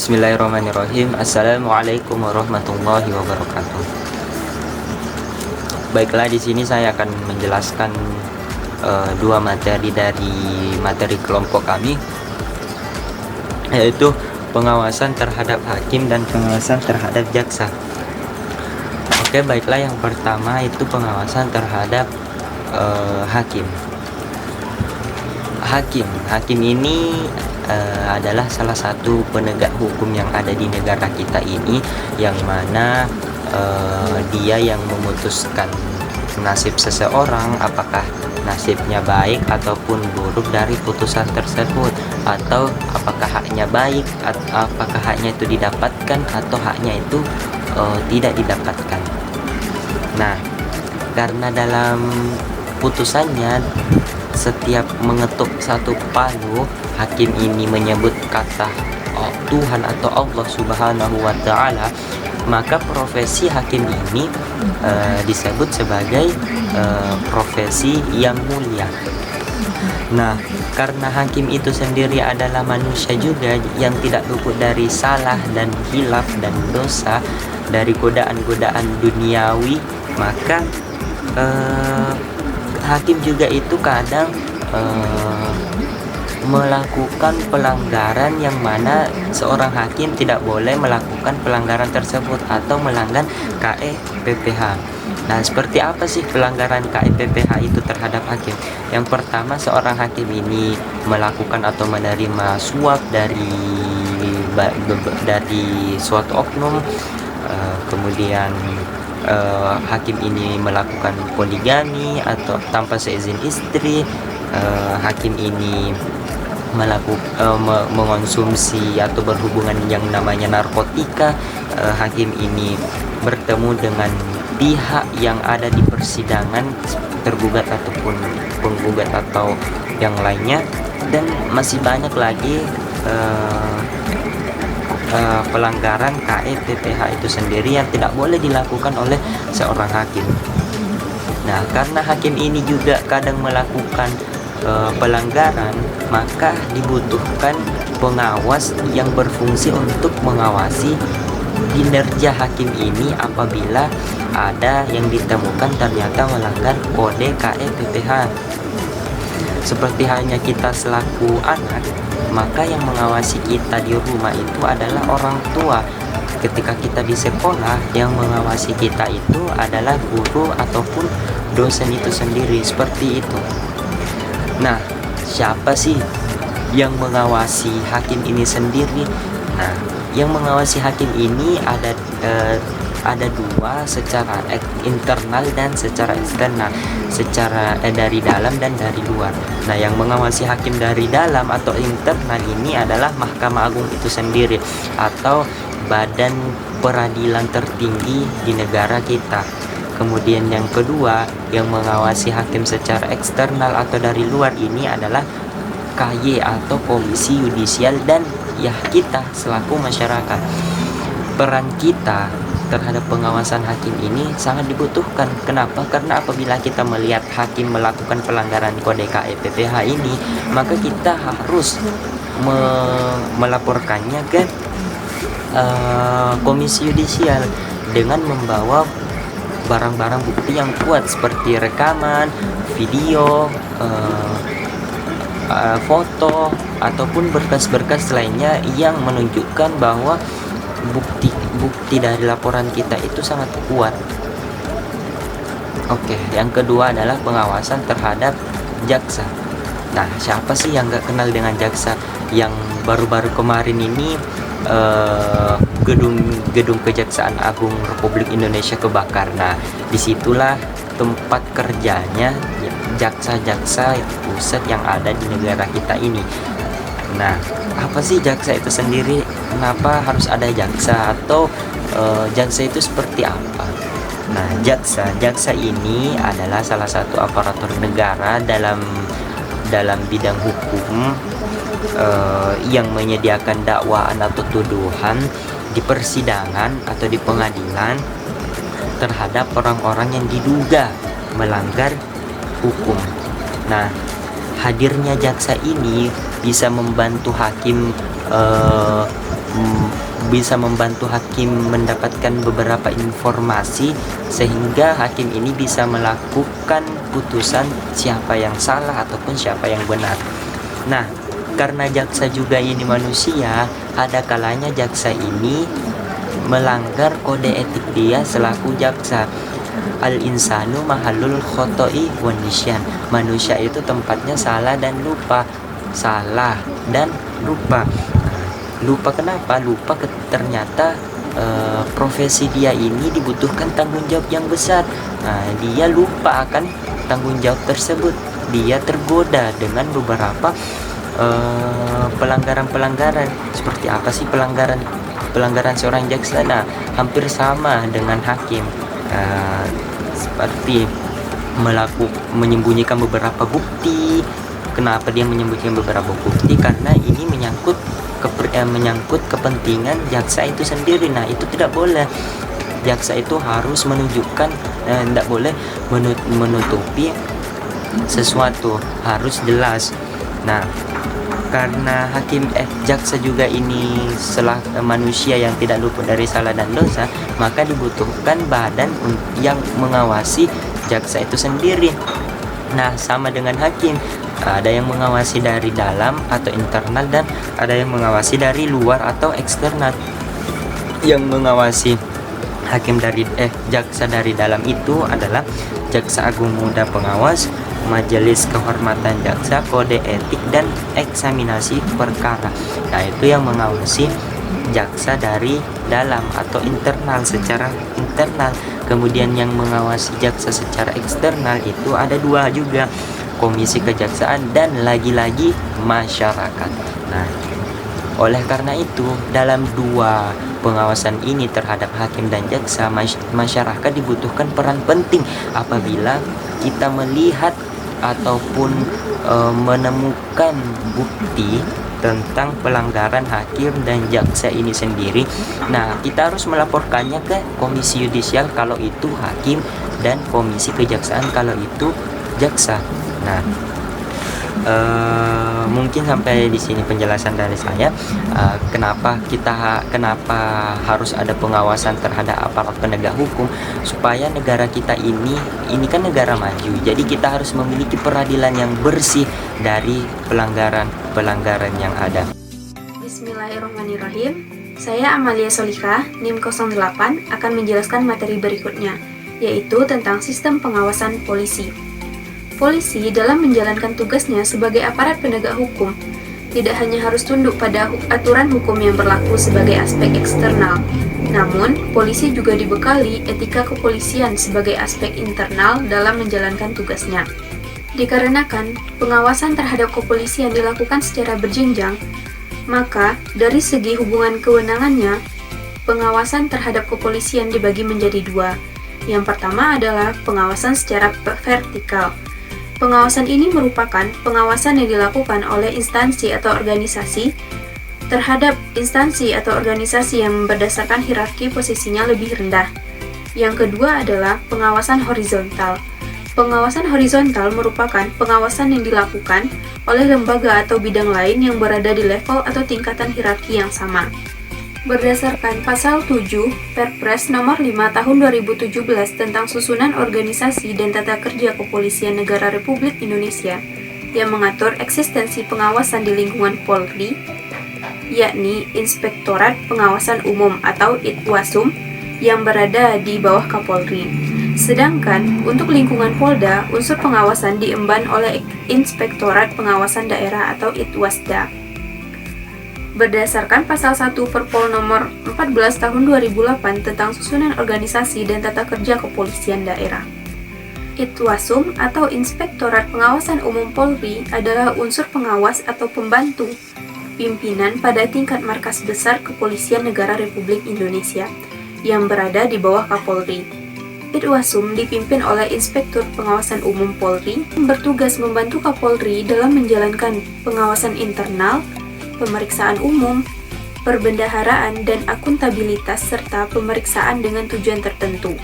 Bismillahirrahmanirrahim. Assalamualaikum warahmatullahi wabarakatuh. Baiklah, di sini saya akan menjelaskan dua materi dari materi kelompok kami, yaitu pengawasan terhadap hakim dan pengawasan terhadap jaksa. Oke, baiklah, yang pertama itu pengawasan terhadap hakim. Hakim ini adalah salah satu penegak hukum yang ada di negara kita ini, yang mana dia yang memutuskan nasib seseorang, apakah nasibnya baik ataupun buruk dari putusan tersebut, atau apakah haknya baik, apakah haknya itu didapatkan atau haknya itu tidak didapatkan. Nah, karena dalam putusannya setiap mengetuk satu palu, hakim ini menyebut kata Tuhan atau Allah Subhanahu wa Ta'ala, maka profesi hakim ini disebut sebagai profesi yang mulia. Nah, karena hakim itu sendiri adalah manusia juga yang tidak luput dari salah dan khilaf dan dosa, dari godaan-godaan duniawi, maka hakim juga itu kadang melakukan pelanggaran yang mana seorang hakim tidak boleh melakukan pelanggaran tersebut atau melanggar KE PPH. Nah, seperti apa sih pelanggaran KE PPH itu terhadap hakim? Yang pertama, seorang hakim ini melakukan atau menerima suap dari suatu oknum, kemudian hakim ini melakukan poligami atau tanpa seizin istri, hakim ini mengonsumsi atau berhubungan yang namanya narkotika, hakim ini bertemu dengan pihak yang ada di persidangan, tergugat ataupun penggugat atau yang lainnya, dan masih banyak lagi pelanggaran KE PPH itu sendiri yang tidak boleh dilakukan oleh seorang hakim. Nah, karena hakim ini juga kadang melakukan pelanggaran, maka dibutuhkan pengawas yang berfungsi untuk mengawasi kinerja hakim ini apabila ada yang ditemukan ternyata melanggar kode KE PPH. Seperti halnya kita selaku anak, maka yang mengawasi kita di rumah itu adalah orang tua. Ketika kita di sekolah, yang mengawasi kita itu adalah guru ataupun dosen itu sendiri, seperti itu. Nah, siapa sih yang mengawasi hakim ini sendiri? Nah, yang mengawasi hakim ini ada dua, secara internal dan secara eksternal, secara dari dalam dan dari luar. Nah, yang mengawasi hakim dari dalam atau internal ini adalah Mahkamah Agung itu sendiri, atau badan peradilan tertinggi di negara kita. Kemudian yang kedua, yang mengawasi hakim secara eksternal atau dari luar ini adalah KY atau Komisi Yudisial, dan ya kita selaku masyarakat. Peran kita terhadap pengawasan hakim ini sangat dibutuhkan. Kenapa? Karena apabila kita melihat hakim melakukan pelanggaran kode KE PPH ini, maka kita harus melaporkannya ke Komisi Yudisial dengan membawa barang-barang bukti yang kuat seperti rekaman, video, foto, ataupun berkas-berkas lainnya yang menunjukkan bahwa bukti dari laporan kita itu sangat kuat. Oke, yang kedua adalah pengawasan terhadap jaksa. Nah, siapa sih yang gak kenal dengan jaksa? Yang baru-baru kemarin ini gedung Kejaksaan Agung Republik Indonesia kebakar. Nah, disitulah tempat kerjanya jaksa-jaksa pusat yang ada di negara kita ini. Nah, apa sih jaksa itu sendiri? Kenapa harus ada jaksa, atau jaksa itu seperti apa? Nah, jaksa ini adalah salah satu aparatur negara dalam bidang hukum, yang menyediakan dakwaan atau tuduhan di persidangan atau di pengadilan terhadap orang-orang yang diduga melanggar hukum. Nah, hadirnya jaksa ini bisa membantu hakim eh, bisa membantu hakim mendapatkan beberapa informasi sehingga hakim ini bisa melakukan putusan siapa yang salah ataupun siapa yang benar. Nah, karena jaksa juga ini manusia, ada kalanya jaksa ini melanggar kode etik dia selaku jaksa. Al-insanu mahallul khoto'i wan nisyan. Manusia itu tempatnya salah dan lupa. Salah dan lupa. Lupa kenapa? Lupa ternyata profesi dia ini dibutuhkan tanggung jawab yang besar. Dia lupa akan tanggung jawab tersebut. Dia tergoda dengan beberapa pelanggaran-pelanggaran. Seperti apa sih pelanggaran seorang jaksa? Nah, hampir sama dengan hakim. Seperti menyembunyikan beberapa bukti. Kenapa dia menyembunyikan beberapa bukti? Karena ini menyangkut kepentingan jaksa itu sendiri. Nah, itu tidak boleh. Jaksa itu harus menunjukkan, tidak boleh menutupi sesuatu, harus jelas. Nah, karena jaksa juga ini manusia yang tidak luput dari salah dan dosa, maka dibutuhkan badan yang mengawasi jaksa itu sendiri. Nah, sama dengan hakim, ada yang mengawasi dari dalam atau internal dan ada yang mengawasi dari luar atau eksternal. Yang mengawasi jaksa dari dalam itu adalah Jaksa Agung Muda Pengawas, Majelis Kehormatan Jaksa, Kode Etik dan Eksaminasi Perkara. Nah, itu yang mengawasi jaksa dari dalam atau internal, secara internal. Kemudian yang mengawasi jaksa secara eksternal itu ada dua juga, Komisi Kejaksaan dan lagi-lagi masyarakat. Nah, oleh karena itu dalam dua pengawasan ini terhadap hakim dan jaksa, masyarakat dibutuhkan peran penting apabila kita melihat ataupun menemukan bukti tentang pelanggaran hakim dan jaksa ini sendiri. Nah, kita harus melaporkannya ke Komisi Yudisial kalau itu hakim dan Komisi Kejaksaan kalau itu jaksa. Nah, mungkin sampai di sini penjelasan dari saya. Kenapa harus ada pengawasan terhadap aparat penegak hukum, supaya negara kita ini kan negara maju. Jadi kita harus memiliki peradilan yang bersih dari pelanggaran yang ada. Bismillahirrahmanirrahim. Saya Amalia Solika, NIM 08, akan menjelaskan materi berikutnya, yaitu tentang sistem pengawasan polisi. Polisi dalam menjalankan tugasnya sebagai aparat penegak hukum tidak hanya harus tunduk pada aturan hukum yang berlaku sebagai aspek eksternal, namun polisi juga dibekali etika kepolisian sebagai aspek internal dalam menjalankan tugasnya. Dikarenakan pengawasan terhadap kepolisian dilakukan secara berjenjang, maka dari segi hubungan kewenangannya, pengawasan terhadap kepolisian dibagi menjadi dua. Yang pertama adalah pengawasan secara vertikal. Pengawasan ini merupakan pengawasan yang dilakukan oleh instansi atau organisasi terhadap instansi atau organisasi yang berdasarkan hierarki posisinya lebih rendah. Yang kedua adalah pengawasan horizontal. Pengawasan horizontal merupakan pengawasan yang dilakukan oleh lembaga atau bidang lain yang berada di level atau tingkatan hierarki yang sama. Berdasarkan Pasal 7 Perpres Nomor 5 Tahun 2017 tentang Susunan Organisasi dan Tata Kerja Kepolisian Negara Republik Indonesia yang mengatur eksistensi pengawasan di lingkungan Polri, yakni Inspektorat Pengawasan Umum atau ITWASUM yang berada di bawah Kapolri. Sedangkan untuk lingkungan Polda, unsur pengawasan diemban oleh Inspektorat Pengawasan Daerah atau ITWASDA. Berdasarkan Pasal 1 Perpol Nomor 14 Tahun 2008 tentang Susunan Organisasi dan Tata Kerja Kepolisian Daerah. ITWASUM atau Inspektorat Pengawasan Umum Polri adalah unsur pengawas atau pembantu pimpinan pada tingkat markas besar Kepolisian Negara Republik Indonesia yang berada di bawah Kapolri. ITWASUM dipimpin oleh Inspektur Pengawasan Umum Polri yang bertugas membantu Kapolri dalam menjalankan pengawasan internal, pemeriksaan umum, perbendaharaan dan akuntabilitas serta pemeriksaan dengan tujuan tertentu.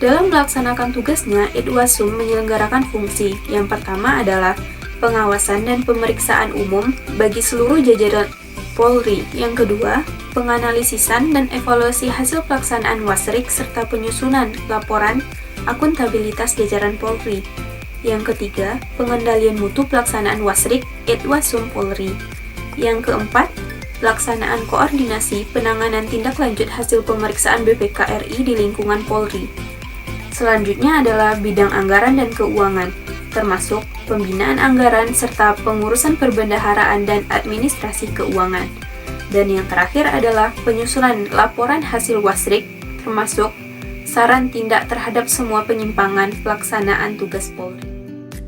Dalam melaksanakan tugasnya, ITWASUM menyelenggarakan fungsi. Yang pertama adalah pengawasan dan pemeriksaan umum bagi seluruh jajaran Polri. Yang kedua, penganalisisan dan evaluasi hasil pelaksanaan Wasrik serta penyusunan laporan akuntabilitas jajaran Polri. Yang ketiga, pengendalian mutu pelaksanaan Wasrik Itwasum Polri. Yang keempat, pelaksanaan koordinasi penanganan tindak lanjut hasil pemeriksaan BPK RI di lingkungan Polri. Selanjutnya adalah bidang anggaran dan keuangan, termasuk pembinaan anggaran serta pengurusan perbendaharaan dan administrasi keuangan. Dan yang terakhir adalah penyusunan laporan hasil Wasrik, termasuk saran tindak terhadap semua penyimpangan pelaksanaan tugas Polri.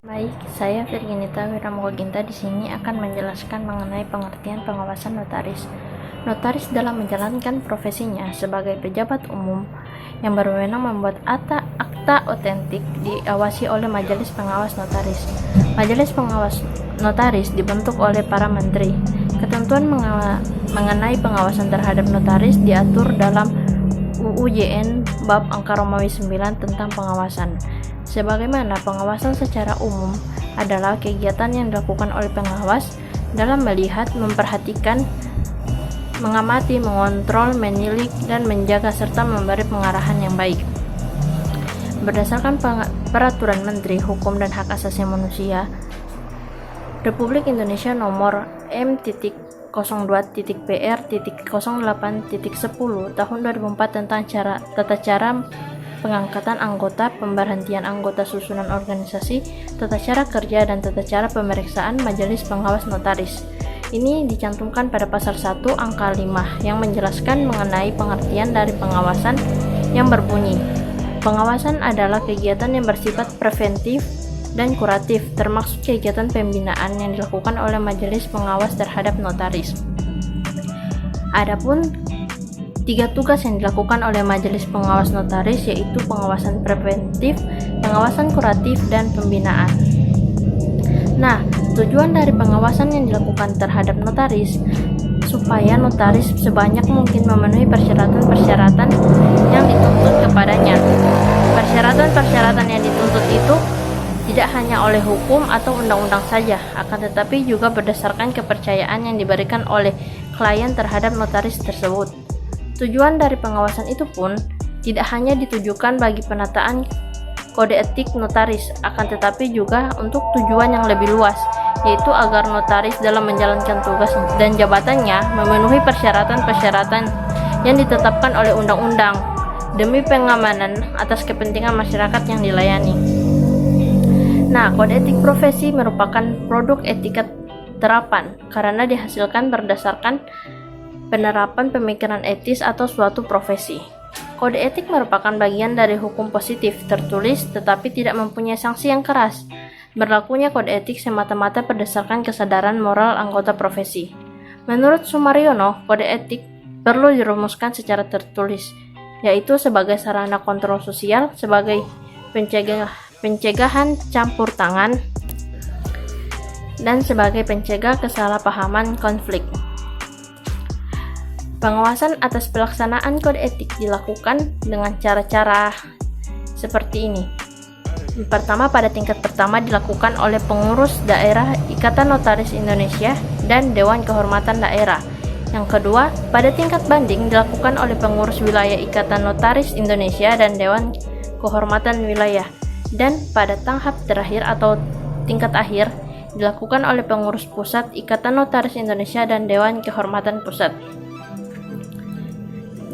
Baik, saya Virginita Wiramogoginta di sini akan menjelaskan mengenai pengertian pengawasan notaris. Notaris dalam menjalankan profesinya sebagai pejabat umum yang berwenang membuat akta otentik diawasi oleh Majelis Pengawas Notaris. Majelis Pengawas Notaris dibentuk oleh para menteri. Ketentuan mengenai pengawasan terhadap notaris diatur dalam UU JN Bab Angka Romawi 9 tentang pengawasan. Sebagaimana pengawasan secara umum adalah kegiatan yang dilakukan oleh pengawas dalam melihat, memperhatikan, mengamati, mengontrol, menilik, dan menjaga serta memberi pengarahan yang baik. Berdasarkan Peraturan Menteri Hukum dan Hak Asasi Manusia Republik Indonesia Nomor M.02.PR.08.10 Tahun 2004 tentang tata cara pengangkatan anggota, pemberhentian anggota susunan organisasi, tata cara kerja, dan tata cara pemeriksaan Majelis Pengawas Notaris. Ini dicantumkan pada pasal 1 angka 5 yang menjelaskan mengenai pengertian dari pengawasan yang berbunyi, pengawasan adalah kegiatan yang bersifat preventif dan kuratif, termasuk kegiatan pembinaan yang dilakukan oleh Majelis Pengawas terhadap notaris. Adapun 3 tugas yang dilakukan oleh Majelis Pengawas Notaris yaitu pengawasan preventif, pengawasan kuratif, dan pembinaan. Nah, tujuan dari pengawasan yang dilakukan terhadap notaris supaya notaris sebanyak mungkin memenuhi persyaratan-persyaratan yang dituntut kepadanya. Persyaratan-persyaratan yang dituntut itu tidak hanya oleh hukum atau undang-undang saja, akan tetapi juga berdasarkan kepercayaan yang diberikan oleh klien terhadap notaris tersebut. Tujuan dari pengawasan itu pun tidak hanya ditujukan bagi penataan kode etik notaris, akan tetapi juga untuk tujuan yang lebih luas, yaitu agar notaris dalam menjalankan tugas dan jabatannya memenuhi persyaratan-persyaratan yang ditetapkan oleh undang-undang demi pengamanan atas kepentingan masyarakat yang dilayani. Nah, kode etik profesi merupakan produk etika terapan karena dihasilkan berdasarkan penerapan pemikiran etis atau suatu profesi. Kode etik merupakan bagian dari hukum positif tertulis tetapi tidak mempunyai sanksi yang keras. Berlakunya kode etik semata-mata berdasarkan kesadaran moral anggota profesi. Menurut Sumaryono, kode etik perlu dirumuskan secara tertulis, yaitu sebagai sarana kontrol sosial, sebagai pencegahan campur tangan, dan sebagai pencegah kesalahpahaman konflik. Pengawasan atas pelaksanaan kode etik dilakukan dengan cara-cara seperti ini. Pertama, pada tingkat pertama dilakukan oleh pengurus daerah Ikatan Notaris Indonesia dan Dewan Kehormatan Daerah. Yang kedua, pada tingkat banding dilakukan oleh pengurus wilayah Ikatan Notaris Indonesia dan Dewan Kehormatan Wilayah. Dan pada tahap terakhir atau tingkat akhir dilakukan oleh pengurus pusat Ikatan Notaris Indonesia dan Dewan Kehormatan Pusat.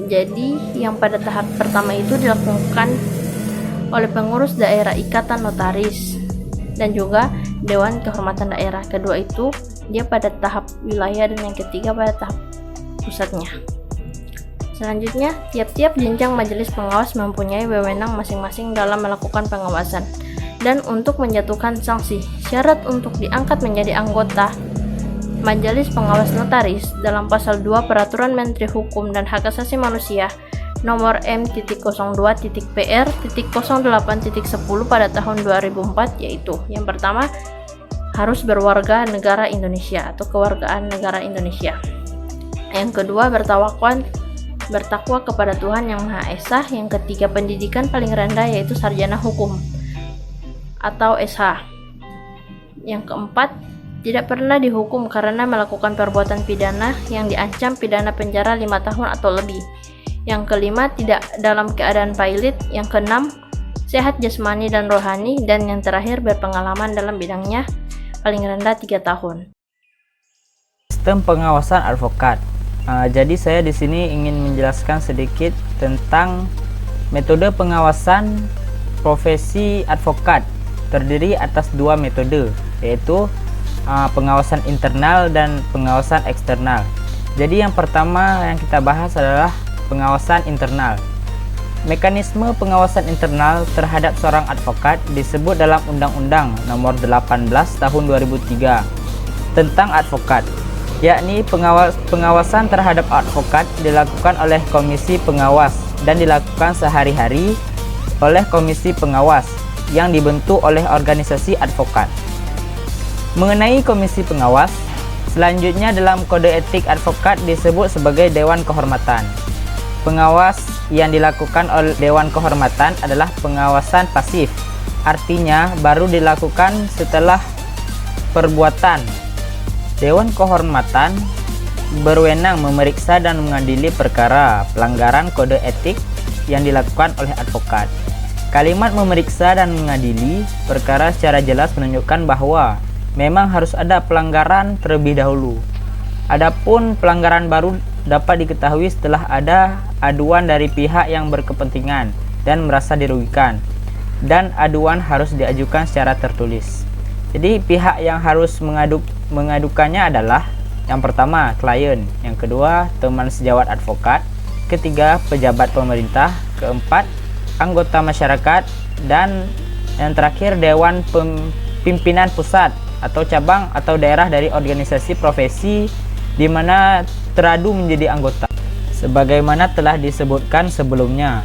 Jadi, yang pada tahap pertama itu dilakukan oleh pengurus daerah Ikatan Notaris dan juga Dewan Kehormatan Daerah. Kedua itu dia pada tahap wilayah dan yang ketiga pada tahap pusatnya. Selanjutnya, tiap-tiap jenjang majelis pengawas mempunyai wewenang masing-masing dalam melakukan pengawasan dan untuk menjatuhkan sanksi. Syarat untuk diangkat menjadi anggota Majelis Pengawas Notaris dalam pasal 2 Peraturan Menteri Hukum dan Hak Asasi Manusia nomor M.02.PR.08.10 pada tahun 2004, yaitu yang pertama harus berwarga negara Indonesia atau kewargaan negara Indonesia. Yang kedua, bertakwa kepada Tuhan Yang Maha Esa. Yang ketiga, pendidikan paling rendah yaitu sarjana hukum atau SH. Yang keempat, tidak pernah dihukum karena melakukan perbuatan pidana yang diancam pidana penjara 5 tahun atau lebih. Yang kelima, tidak dalam keadaan pailit. Yang keenam, sehat jasmani dan rohani. Dan yang terakhir, berpengalaman dalam bidangnya paling rendah 3 tahun. Sistem pengawasan advokat. Jadi saya di sini ingin menjelaskan sedikit tentang metode pengawasan profesi advokat. Terdiri atas 2 metode, yaitu pengawasan internal dan pengawasan eksternal. Jadi yang pertama yang kita bahas adalah pengawasan internal. Mekanisme pengawasan internal terhadap seorang advokat disebut dalam Undang-Undang Nomor 18 Tahun 2003 tentang advokat, yakni pengawasan terhadap advokat dilakukan oleh komisi pengawas dan dilakukan sehari-hari oleh komisi pengawas yang dibentuk oleh organisasi advokat. Mengenai komisi pengawas, selanjutnya dalam kode etik advokat disebut sebagai Dewan Kehormatan. Pengawas yang dilakukan oleh Dewan Kehormatan adalah pengawasan pasif, artinya baru dilakukan setelah perbuatan. Dewan Kehormatan berwenang memeriksa dan mengadili perkara pelanggaran kode etik yang dilakukan oleh advokat. Kalimat memeriksa dan mengadili perkara secara jelas menunjukkan bahwa memang harus ada pelanggaran terlebih dahulu. Adapun pelanggaran baru dapat diketahui setelah ada aduan dari pihak yang berkepentingan dan merasa dirugikan, dan aduan harus diajukan secara tertulis. Jadi pihak yang harus mengadukannya adalah yang pertama klien, yang kedua teman sejawat advokat, ketiga pejabat pemerintah, keempat anggota masyarakat, dan yang terakhir dewan pimpinan pusat atau cabang atau daerah dari organisasi profesi di mana teradu menjadi anggota. Sebagaimana telah disebutkan sebelumnya,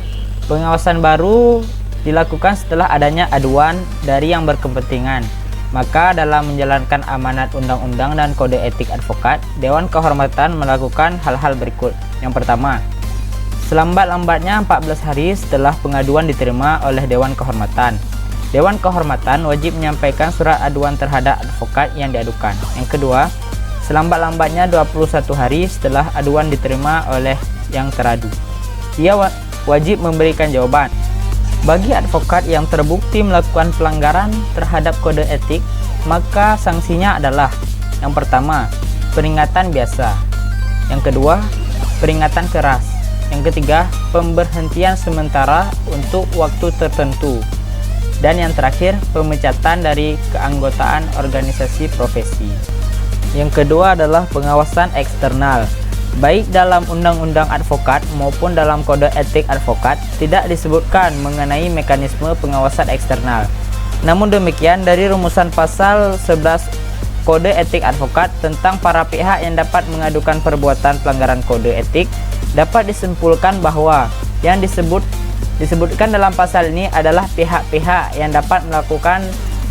pengawasan baru dilakukan setelah adanya aduan dari yang berkepentingan. Maka dalam menjalankan amanat undang-undang dan kode etik advokat, Dewan Kehormatan melakukan hal-hal berikut. Yang pertama, selambat-lambatnya 14 hari setelah pengaduan diterima oleh Dewan Kehormatan, Dewan Kehormatan wajib menyampaikan surat aduan terhadap advokat yang diadukan. Yang kedua, selambat-lambatnya 21 hari setelah aduan diterima oleh yang teradu, ia wajib memberikan jawaban. Bagi advokat yang terbukti melakukan pelanggaran terhadap kode etik, maka sanksinya adalah yang pertama, peringatan biasa, yang kedua, peringatan keras, yang ketiga, pemberhentian sementara untuk waktu tertentu, dan yang terakhir, pemecatan dari keanggotaan organisasi profesi. Yang kedua adalah pengawasan eksternal. Baik dalam Undang-Undang Advokat maupun dalam Kode Etik Advokat tidak disebutkan mengenai mekanisme pengawasan eksternal. Namun demikian, dari rumusan pasal 11 Kode Etik Advokat tentang para pihak yang dapat mengadukan perbuatan pelanggaran kode etik, dapat disimpulkan bahwa yang disebutkan dalam pasal ini adalah pihak-pihak yang dapat melakukan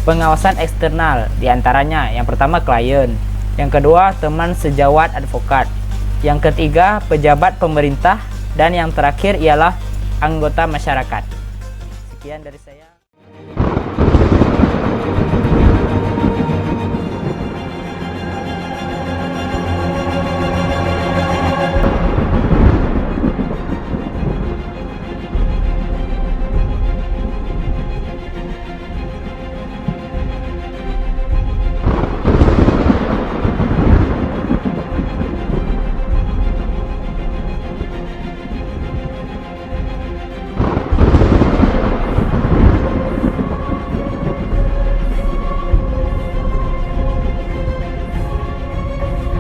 pengawasan eksternal, diantaranya yang pertama klien, yang kedua teman sejawat advokat, yang ketiga pejabat pemerintah, dan yang terakhir ialah anggota masyarakat. Sekian dari saya.